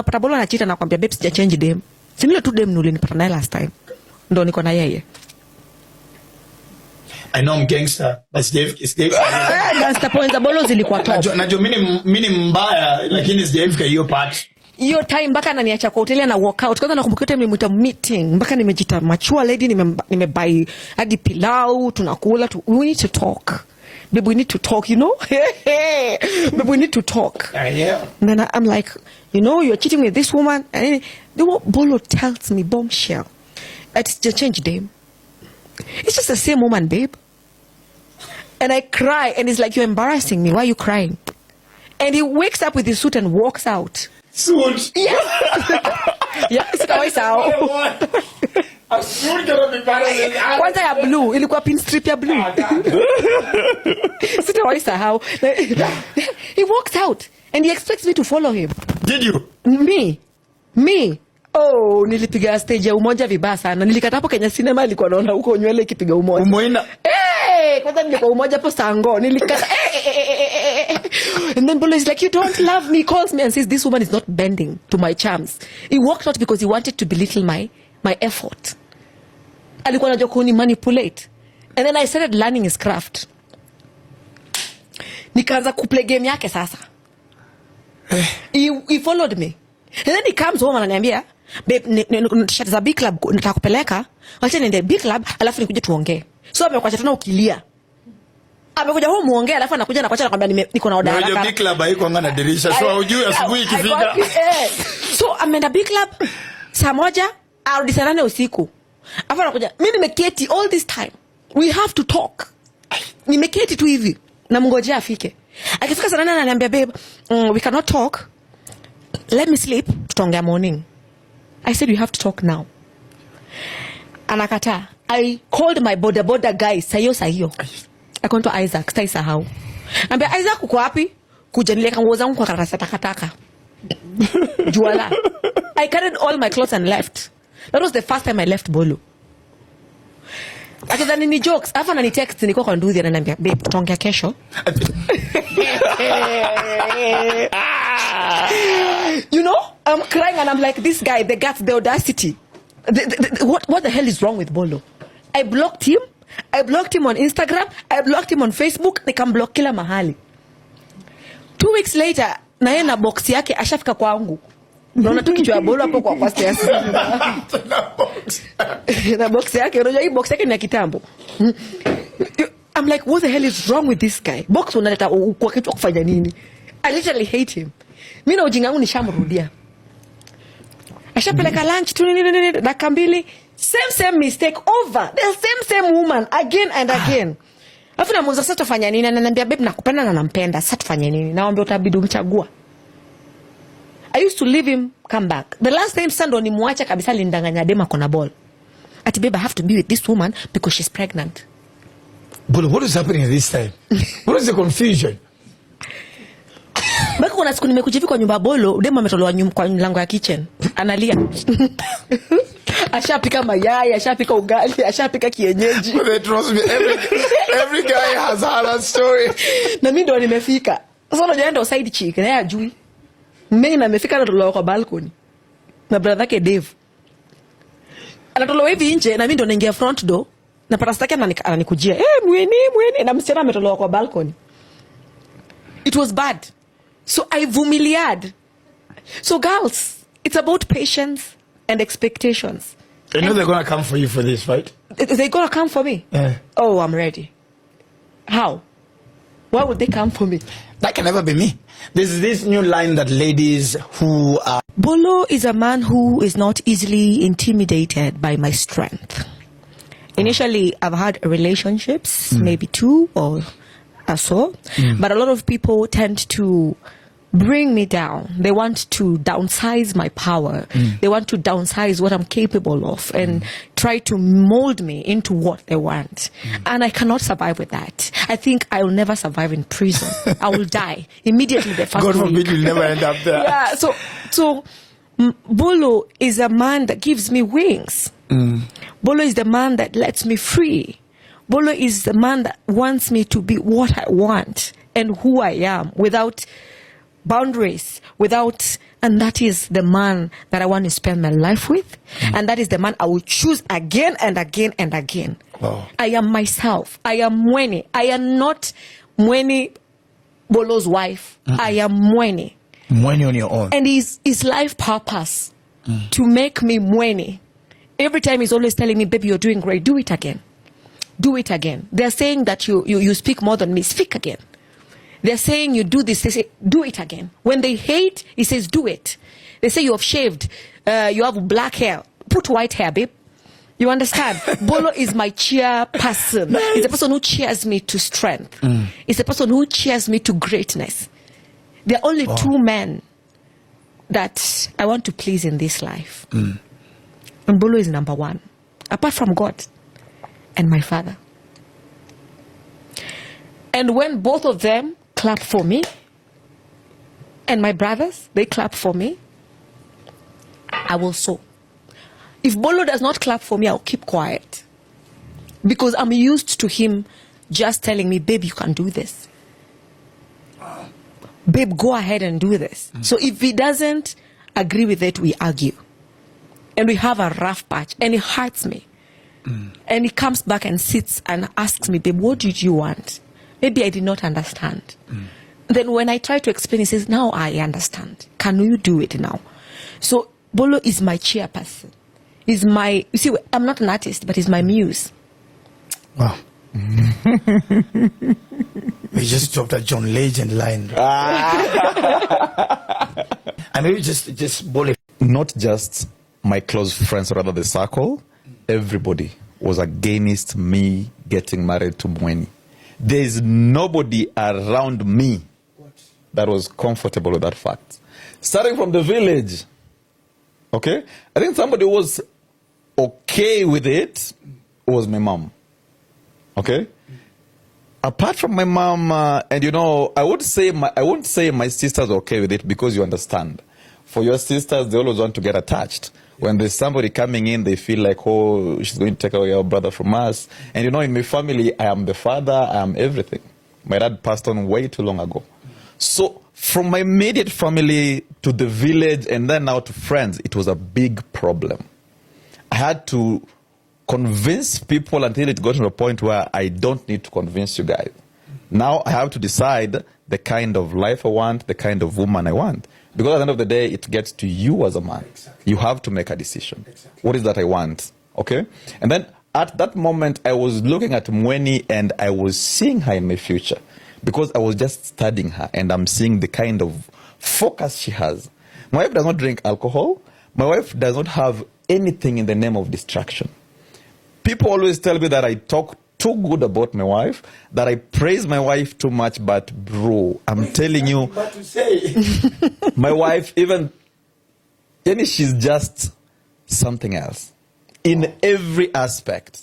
Napata Bolo anachita na kwambia babe sija change dem. Si nile tu dem ulinipata naye last time. Ndo niko na yeye. I know I'm gangster, but Steve. Gangster points za Bolo zilikuwa top. Najua mimi mbaya, lakini sijafika hiyo part. Hiyo time mpaka ananiacha kwa hoteli na walk out. Kwanza nakumbuka time nimemuita meeting, mpaka nimejita mature lady, nimebuy hadi pilau, tunakula we need to talk. Babe, we need to talk, you know? Babe, we need to talk. Yeah. And then I'm like, you know, you're cheating with this woman. And then Bolo tells me, bombshell, it's just changed them. It's just the same woman, babe. And I cry, and he's like, you're embarrassing me. Why are you crying? And he wakes up with his suit and walks out. Suit? Yeah. Yeah, sitawahi sahau. A suit cannot be better than that. Kwanza ya blue, ilikuwa pin strip ya blue. Sitawahi sahau. He walks out, and he expects me to follow him. Did you? Me. Oh, nilipiga stage ya Umoja vibaya sana. Nilikata hapo Kenya Cinema, ilikuwa naona huko nywele ikipiga Umoja. Umoina. Kwanza nilikuwa Umoja hapo Sango. Nilikata. And then Bolo is like, you don't love me. He calls me and says, this woman is not bending to my charms. He walked out because he wanted to belittle my effort. Alikuwa anajua kuni manipulate. And then I started learning his craft. Nikaanza kuplay game yake sasa. He followed me. And then he comes home ananiambia, babe, shati za B club nataka kupeleka. Wacha niende B club alafu nikuje tuongee. So amekuacha tena ukilia. Amekuja home muongee alafu anakuja na kuacha nakwambia niko na order haraka. Unajua B club haiko ngana dirisha. So hujui asubuhi ikifika. So ameenda B club saa 1 arudi saa 8 usiku. Alafu anakuja, mimi nimeketi all this time. We have to talk. Nimeketi tu hivi na mngojea afike. Akifika saa 8 ananiambia, babe, we cannot talk. Let me sleep. Tutaongea morning. I said, we have to talk now. Anakata. I called my border guy. Sayo. I called to Isaac. Sahau. Ambia, Isaac uko wapi? Kuja nileka nguo zangu kwa karatasi takataka. Juala. I carried all my clothes and left. That was the first time I left Bolo. Akidhani ni jokes. Afa na ni text niko kwa nduthi ananiambia, babe, tutaongea kesho. You know, I'm crying and I'm like, this guy, the guts, the audacity. What the hell is wrong with Bolo? I blocked him. I blocked him on Instagram. I blocked him on Facebook. Nikamblock kila mahali. 2 weeks later, na yeye na box yake ashafika kwangu. Naona tu kichwa ya Bolo hapo kwa stairs. Na box yake, unajua hii box yake ni ya kitambo. I'm like, what the hell is wrong with this guy? Box unaleta kwa kichwa kufanya nini? I literally hate him. Mimi na ujinga wangu nishamrudia. Ashapeleka lunch tu nini dakika 2, same mistake over. The same woman again and again. Alafu namuuliza sasa tufanye nini? Ananiambia, babe, nakupenda na nampenda. Sasa tufanye nini? Naomba utabidi umchagua. I used to leave him, come back. The last time ndo nimwacha kabisa, lindanganya dema kona ball. Ati, babe, I have to be with this woman because she's pregnant. But what is happening at this time? What is the confusion? Baki kuna siku nimekuja kwa nyumba Bolo, dema ametolewa kwa mlango ya kitchen. Analia. Ashapika mayai, ashapika ugali, ashapika kienyeji. But trust me, every guy has a story. Na mimi ndo nimefika. Sasa unajua ndo side chick, na yeye ajui. Mimi na nimefika na tuloa kwa balcony. Na brother yake Dave. Anatolewa hivi nje na mimi ndo naingia front door. Na parasta yake ananikujia, Mueni, na msichana ametolewa kwa balcony. It was bad. So I vumiliad. So girls, it's about patience and expectations. You know they're going to come for you for this, right? They're going to come for me? Yeah. Oh, I'm ready. How? Why would they come for me? That can never be me. There's this new line that ladies who are... Bolo is a man who is not easily intimidated by my strength. Initially, I've had relationships, maybe 2 or so, but a lot of people tend to bring me down. They want to downsize my power. They want to downsize what I'm capable of and try to mold me into what they want. And I cannot survive with that. I think I will never survive in prison. I will die immediately the first God week. forbid you'll never end up there. Yeah, so Bolo is a man that gives me wings. Bolo is the man that lets me free. Bolo is the man that wants me to be what I want and who I am without boundaries, without And that is the man that I want to spend my life with. And that is the man I will choose again and again and again. Wow. I am myself. I am Mueni. I am not Mueni Bolo's wife. I am Mueni. Mueni on your own. And his life purpose to make me Mueni. Every time he's always telling me, baby, you're doing great. Do it again. Do it again. They're saying that you speak more than me. Speak again. They're saying you do this. They say, do it again. When they hate, he says, do it. They say you have shaved. You have black hair. Put white hair, babe. You understand? Bolo is my cheer person. He's a person who cheers me to strength. He's a person who cheers me to greatness. There are only two men that I want to please in this life. And Bolo is number one. Apart from God and my father. And when both of them clap for me, and my brothers, they clap for me, I will sow. If Bolo does not clap for me, I'll keep quiet. Because I'm used to him just telling me, babe, you can do this. Babe, go ahead and do this. So if he doesn't agree with it, we argue. And we have a rough patch, and it hurts me. And he comes back and sits and asks me, babe, what did you want? Maybe I did not understand. Then when I try to explain, he says, now I understand. Can you do it now? So Bolo is my chairperson. He's my, you see, I'm not an artist, but he's my muse. Wow. We just dropped a John Legend line. And maybe just Bolo. Not just my close friends, or rather the circle, everybody was against me getting married to Mueni. There is nobody around me that was comfortable with that fact. Starting from the village, okay? I think somebody was okay with it was my mom, okay? Apart from my mom, and you know, I won't say my sisters are okay with it, because you understand. For your sisters, they always want to get attached. When there's somebody coming in, they feel like, oh, she's going to take away our brother from us. And you know, in my family, I am the father, I am everything. My dad passed on way too long ago. So from my immediate family to the village and then now to friends, it was a big problem. I had to convince people until it got to a point where I don't need to convince you guys. Now I have to decide the kind of life I want, the kind of woman I want. Because at the end of the day, it gets to you as a man. Exactly. You have to make a decision. Exactly. What is that I want? Okay? And then at that moment, I was looking at Mueni and I was seeing her in my future. Because I was just studying her and I'm seeing the kind of focus she has. My wife does not drink alcohol. My wife does not have anything in the name of distraction. People always tell me that I talk too good about my wife, that I praise my wife too much, but bro, I'm telling you, what to say? My wife, even, she's just something else in every aspect.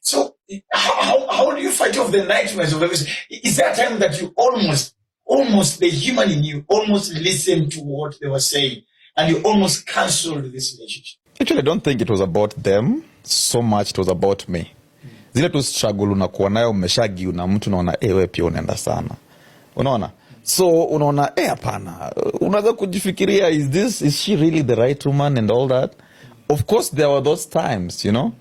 So, how do you fight off the nightmares of everything? Is there a time that you almost the human in you almost listened to what they were saying, and you almost cancelled this relationship? Actually, I don't think it was about them so much, it was about me. Zile tu struggle unakuwa nayo umeshagi na mtu unaona wewe pia unaenda sana. Unaona? So unaona hapana. Unaweza kujifikiria, is she really the right woman and all that? Of course there were those times, you know.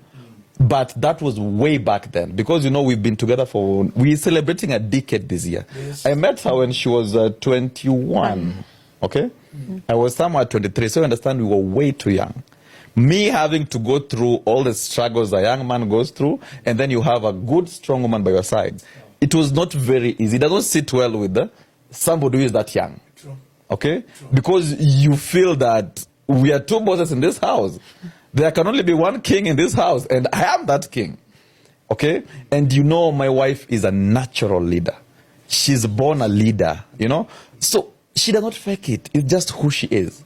But that was way back then, because you know we've been together we're celebrating a decade this year. Yes. I met her when she was 21. Okay? I was somewhere 23, so you understand we were way too young. Me having to go through all the struggles a young man goes through, and then you have a good, strong woman by your side. It was not very easy. It doesn't sit well with somebody who is that young. True. Okay? True. Because you feel that we are two bosses in this house. There can only be one king in this house, and I am that king. Okay? And you know my wife is a natural leader. She's born a leader, you know? So she does not fake it. It's just who she is.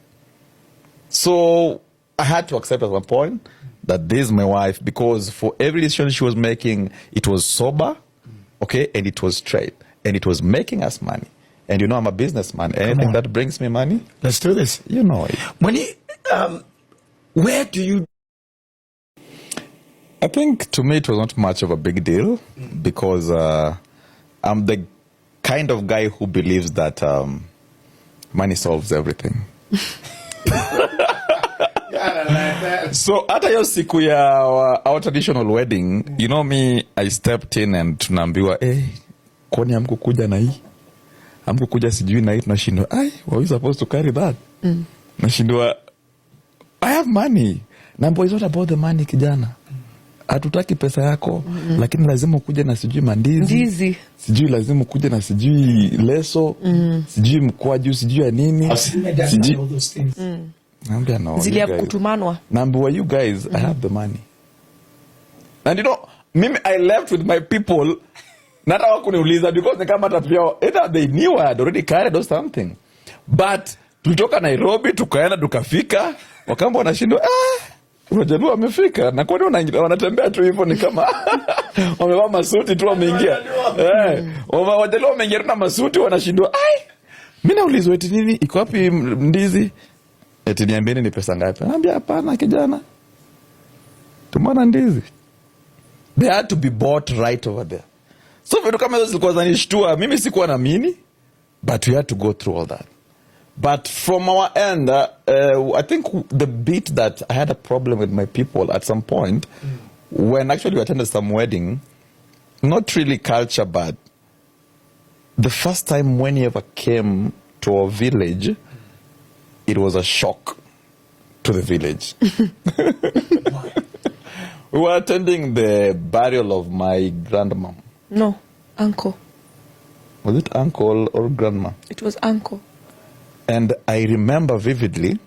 So I had to accept at one point that this is my wife, because for every decision she was making, it was sober, okay, and it was straight, and it was making us money. And you know I'm a businessman. Anything that brings me money, let's do this. You know it. Where do you? I think to me it was not much of a big deal, because I'm the kind of guy who believes that money solves everything. So hata hiyo siku ya our traditional wedding, you know me, I stepped in and tunaambiwa kwani hamkukuja na hii, hamkukuja sijui na hii, tunashindwa were we supposed to carry that? Nashindwa I have money. Nambo is not about the money kijana. Hatutaki pesa yako, lakini lazima ukuje na sijui mandizi. Sijui lazima ukuje na sijui leso, sijui mkwaju, sijui ya nini. Sijui all those things. Naambia no. Zili ya kutumanwa. Naambia you guys, I have the money. And you know, mimi I left with my people. Nata wakuniuliza because ni kama tapia either they knew I had already carried or something. But tulitoka Nairobi tukaenda tukafika, wakamba wanashindwa Wajaluo wamefika na kwani wanatembea tu hivyo ni kama wamevaa masuti tu wameingia. Wajaluo wameingia na masuti wanashindwa mimi naulizwa eti nini iko wapi ndizi? Eti niambieni ni pesa ngapi? Naambia hapana kijana. Tumana ndizi. They had to be bought right over there. So vitu kama hizo zilikuwa zanishtua. Mimi sikuwa naamini, but we had to go through all that. But from our end, I think the bit that I had a problem with my people at some point, when actually we attended some wedding, not really culture, but the first time when he ever came to our village, it was a shock to the village. We were attending the burial of my grandmom. No, uncle. Was it uncle or grandma? It was uncle. And I remember vividly,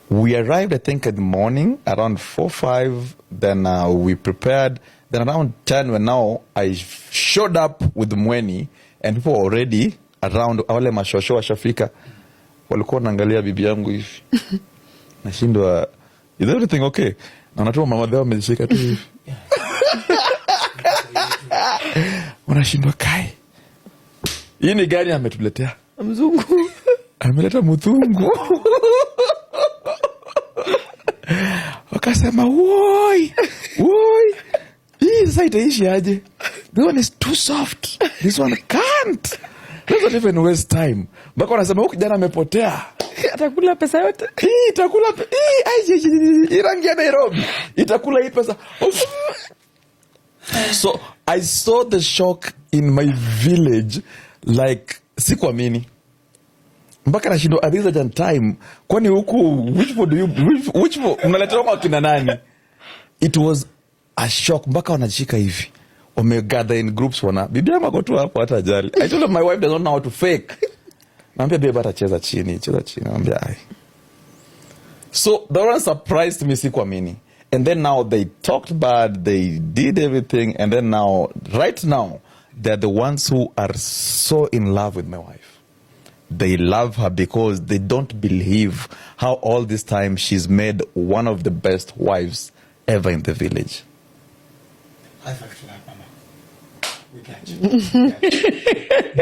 we arrived, I think, in the morning, around 4, 5, then we prepared. Then around 10, when now I showed up with Mueni, and people were already around, wale mashosho washafika, walikuwa wanaangalia bibi yangu hivi. Nashindwa, is everything okay? Na wanatuma mama dhao wamejishika tu hivi. Wanashindwa kai. Hii ni gani ametuletea? Mzungu. Ameleta mzungu. Wakasema, woi. Hii sasa itaishi aje? This one is too soft. This one can't. Let's not even waste time. Mpaka wanasema huyu kijana amepotea. Atakula pesa yote. Hii itakula hii rangi ya Nairobi. Itakula hii pesa. So I saw the shock in my village, like sikuamini. Mpaka nashindwa at this time, kwani huku which mnaletea kwa kina nani? It was a shock. Mpaka wanashika hivi. Gather in groups bibi yangu ako tu hapo hata jali. I told them my wife does not know how to fake. Naambia babe hata cheza chini. Naambia So that one surprised me sikuamini. And then now they talked bad, they did everything, and then now, right now, they're the ones who are so in love with my wife. They love her because they don't believe how all this time she's made one of the best wives ever in the village. High five to that, Mama. We got you.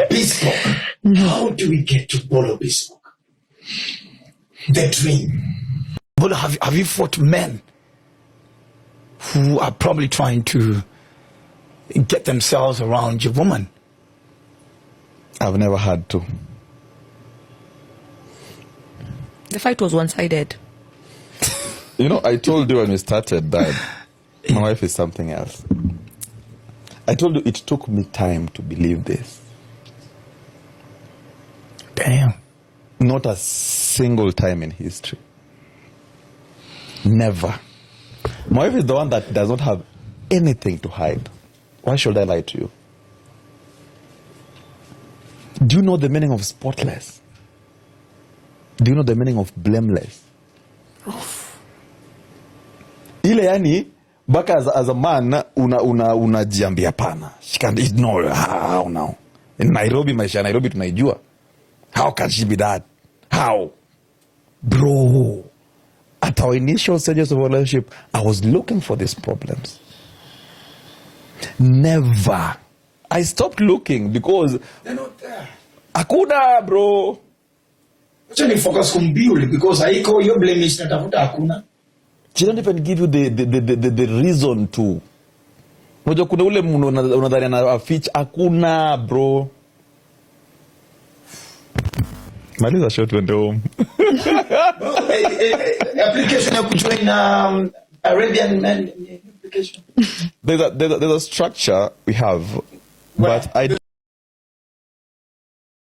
Bespoke. How do we get to Bolo Bespoke? The dream. Bolo, have you fought men who are probably trying to get themselves around your woman? I've never had to. The fight was one-sided. You know, I told you when we started that my wife is something else. I told you it took me time to believe this. Damn. Not a single time in history. Never. My wife is the one that does not have anything to hide. Why should I lie to you? Do you know the meaning of spotless? Do you know the meaning of blameless? Ile yani, baka as a man, unajiambia pana. She can't ignore. How now? In Nairobi, maisha Nairobi tunaijua. How can she be that? How? Bro. At our initial stages of relationship, I was looking for these problems. Never. I stopped looking because they're not there. Hakuna, bro. Actually, focus on beauty because I call your blame is not about hakuna. She don't even give you the reason to. Moja kuna ule unadhani na afich hakuna, bro. Maliza short went home. Application ya kujoin Arabian man application. There's a structure we have, but I